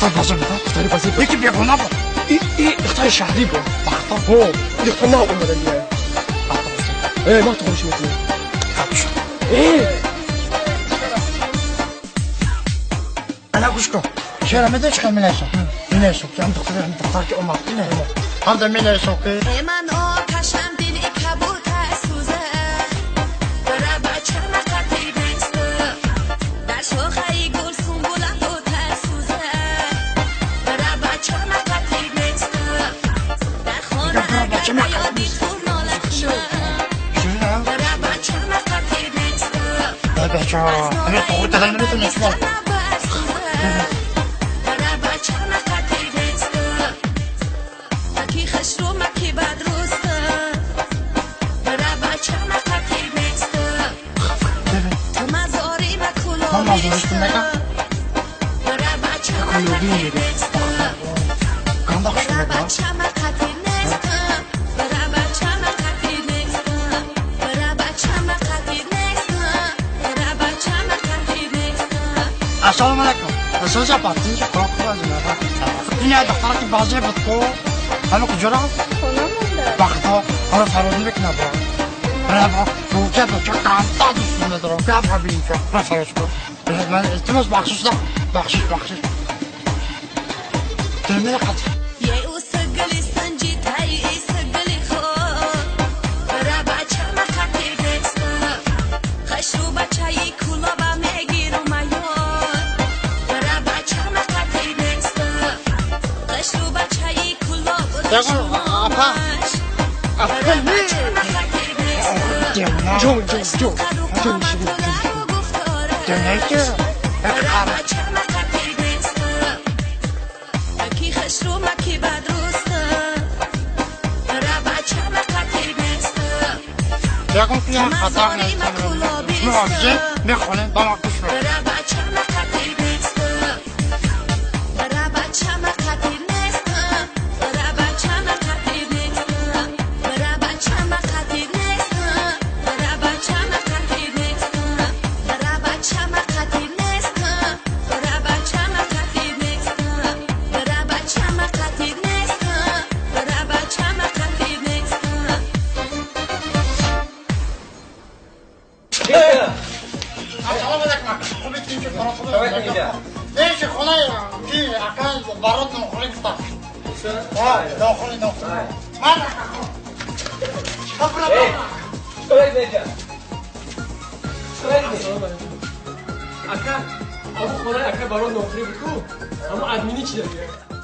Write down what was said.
بازم اختاری بازی یکی بیگونه بود اختار شهری بود بختا اختار ما اومده دیگه ما تخورش میکنیم انا گوش کن شهر میده چکم مینیشم که هم دختر که اومد هم ده مینیشم که من آتشم دلی کبوتر سوزه برای بچه مقدی بسته در شاخه گل سنبولم دوتر سوزه برای بچه مقدی بسته در خانه اگر بیادی خور نالکنه برای بچه مقدی بسته بچه ها همه تخور دادن نمیتونه شما مازورشتون نگم کلوبی میده گنداخشون نگم السلام علیکم بسیار پاتی که کار کنم این دختر که بازی بود کو همه کجا رفت؟ خونه مونده بخدا آره فرودی بکنه برا روکه بچه قمتا دوستون ندارم که ببینیم که فرش کن من التماس بخشش دارم بخشش دلمه قطع یکم که خطا نیستم مواجه میخونه با ما کش رو ليش خلايا في أكل برد نخرج طاش نخرج ما خبرة شوي بيجا أكل أبو خلايا أكل برد نخرج بكو أما أدمني كذا